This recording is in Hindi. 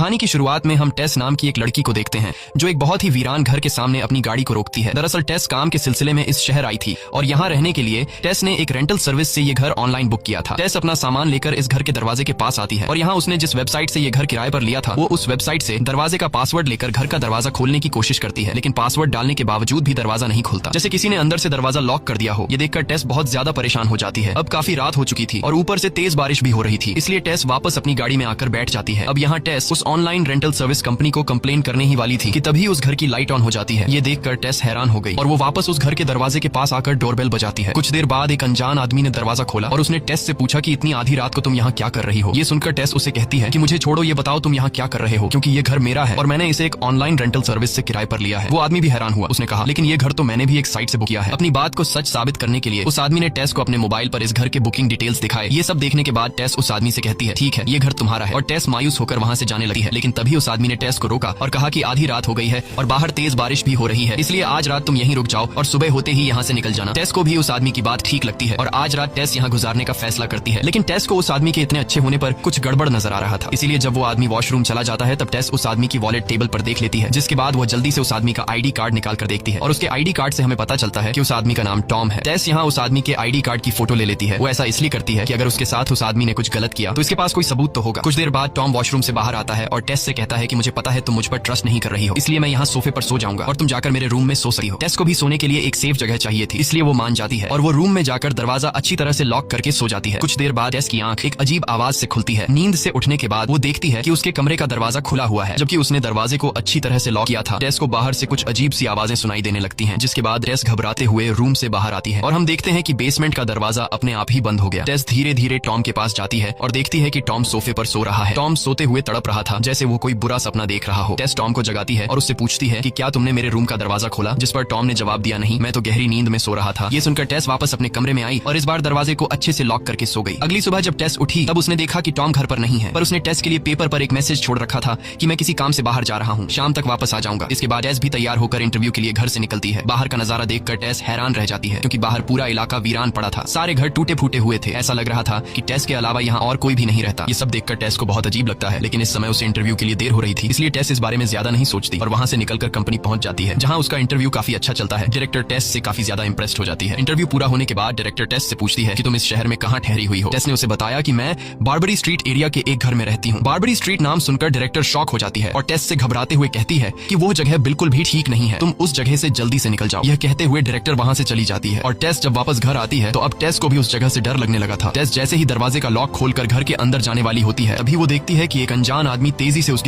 कहानी की शुरुआत में हम टेस नाम की एक लड़की को देखते हैं जो एक बहुत ही वीरान घर के सामने अपनी गाड़ी को रोकती है। दरअसल टेस काम के सिलसिले में इस शहर आई थी और यहाँ रहने के लिए टेस ने एक रेंटल सर्विस से ये घर ऑनलाइन बुक किया था। टेस अपना सामान लेकर इस घर के दरवाजे के पास आती है और यहाँ उसने जिस वेबसाइट से ये घर किराए पर लिया था वो उस वेबसाइट से दरवाजे का पासवर्ड लेकर घर का दरवाजा खोलने की कोशिश करती है, लेकिन पासवर्ड डालने के बावजूद भी दरवाजा नहीं खुलता, जैसे किसी ने अंदर से दरवाजा लॉक कर दिया हो। ये देखकर टेस बहुत ज्यादा परेशान हो जाती है। अब काफी रात हो चुकी थी और ऊपर से तेज बारिश भी हो रही थी, इसलिए टेस वापस अपनी गाड़ी में आकर बैठ जाती है। अब यहाँ टेस उस ऑनलाइन रेंटल सर्विस कंपनी को कंप्लेन करने ही वाली थी कि तभी उस घर की लाइट ऑन हो जाती है। ये देखकर टेस हैरान हो गई और वो वापस उस घर के दरवाजे के पास आकर डोरबेल बजाती है। कुछ देर बाद एक अनजान आदमी ने दरवाजा खोला और उसने टेस से पूछा कि इतनी आधी रात को तुम यहाँ क्या कर रही हो। ये सुनकर टेस उसे कहती है कि मुझे छोड़ो, ये बताओ तुम यहाँ क्या कर रहे हो, क्योंकि ये घर मेरा है और मैंने इसे एक ऑनलाइन रेंटल सर्विस से किराए पर लिया है। वो आदमी भी हैरान हुआ। उसने कहा लेकिन ये घर तो मैंने भी एक साइट से बुक किया है। अपनी बात को सच साबित करने के लिए उस आदमी ने टेस को अपने मोबाइल पर इस घर के बुकिंग डिटेल्स दिखाए। ये सब देखने के बाद टेस उस आदमी से कहती है ठीक है ये घर तुम्हारा है, और टेस मायूस होकर वहाँ से जाने लगी है। लेकिन तभी उस आदमी ने टेस को रोका और कहा कि आधी रात हो गई है और बाहर तेज बारिश भी हो रही है, इसलिए आज रात तुम यहीं रुक जाओ और सुबह होते ही यहाँ से निकल जाना। टेस को भी उस आदमी की बात ठीक लगती है और आज रात टेस यहाँ गुजारने का फैसला करती है। लेकिन टेस को उस आदमी के इतने अच्छे होने पर कुछ गड़बड़ नजर आ रहा था, इसीलिए जब वो आदमी वॉशरूम चला जाता है तब टेस उस आदमी की वॉलेट टेबल पर देख लेती है, जिसके बाद वो जल्दी से उस आदमी का आईडी कार्ड निकाल कर देखती है और उसके आईडी कार्ड से हमें पता चलता है कि उस आदमी का नाम टॉम है। टेस यहाँ उस आदमी के आईडी कार्ड की फोटो ले लेती है। वो ऐसा इसलिए करती है कि अगर उसके साथ उस आदमी ने कुछ गलत किया तो इसके पास कोई सबूत तो होगा। कुछ देर बाद टॉम वॉशरूम से बाहर आता है और टेस से कहता है कि मुझे पता है तुम मुझ पर ट्रस्ट नहीं कर रही हो, इसलिए मैं यहाँ सोफे पर सो जाऊंगा और तुम जाकर मेरे रूम में सो सकती हो। टेस को भी सोने के लिए एक सेफ जगह चाहिए थी, इसलिए वो मान जाती है और वो रूम में जाकर दरवाजा अच्छी तरह से लॉक करके सो जाती है। कुछ देर बाद टेस की आंख एक अजीब आवाज से खुलती है। नींद से उठने के बाद वो देखती है कि उसके कमरे का दरवाजा खुला हुआ है, जबकि उसने दरवाजे को अच्छी तरह से लॉक किया था। टेस को बाहर से कुछ अजीब सी आवाजें सुनाई देने लगती हैं, जिसके बाद टेस घबराते हुए रूम से बाहर आती है और हम देखते हैं कि बेसमेंट का दरवाजा अपने आप ही बंद हो गया। टेस धीरे धीरे टॉम के पास जाती है और देखती है कि टॉम सोफे पर सो रहा है। टॉम सोते हुए तड़प रहा था जैसे वो कोई बुरा सपना देख रहा हो। टेस टॉम को जगाती है और उससे पूछती है कि क्या तुमने मेरे रूम का दरवाजा खोला, जिस पर टॉम ने जवाब दिया नहीं, मैं तो गहरी नींद में सो रहा था। ये सुनकर टेस वापस अपने कमरे में आई और इस बार दरवाजे को अच्छे से लॉक करके सो गई। अगली सुबह जब टेस उठी तब उसने देखा कि टॉम घर पर नहीं है, पर उसने टेस के लिए पेपर पर एक मैसेज छोड़ रखा था कि मैं किसी काम से बाहर जा रहा हूँ, शाम तक वापस आ जाऊंगा। इसके बाद टेस भी तैयार होकर इंटरव्यू के लिए घर से निकलती है। बाहर का नजारा देखकर टेस हैरान रह जाती है, क्योंकि बाहर पूरा इलाका वीरान पड़ा था। सारे घर टूटे फूटे हुए थे। ऐसा लग रहा था कि टेस के अलावा यहाँ और कोई भी नहीं रहता। ये सब देखकर टेस को बहुत अजीब लगता है, लेकिन इस समय उसे इंटरव्यू के लिए देर हो रही थी, इसलिए टेस इस बारे में ज्यादा नहीं सोचती और वहाँ से निकलकर कंपनी पहुंच जाती है, जहाँ उसका इंटरव्यू काफी अच्छा चलता है। डायरेक्टर टेस से काफी ज्यादा इंप्रेस्ड हो जाती है। इंटरव्यू पूरा होने के बाद डायरेक्टर टेस से पूछती है कि तुम इस शहर में कहाँ ठहरी हुई हो। टेस ने उसे बताया कि मैं बार्बरी स्ट्रीट एरिया के एक घर में रहती हूँ। बार्बरी स्ट्रीट नाम सुनकर डायरेक्टर शॉक हो जाती है और टेस से घबराते हुए कहती है कि वो जगह बिल्कुल भी ठीक नहीं है, तुम उस जगह से जल्दी से निकल जाओ। यह कहते हुए डायरेक्टर वहाँ से चली जाती है और टेस जब वापस घर आती है तो अब टेस को भी उस जगह से डर लगने लगा था। टेस जैसे ही दरवाजे का लॉक खोलकर घर के अंदर जाने वाली होती है तभी वो देखती है कि एक अनजान आदमी तेजी से उसकी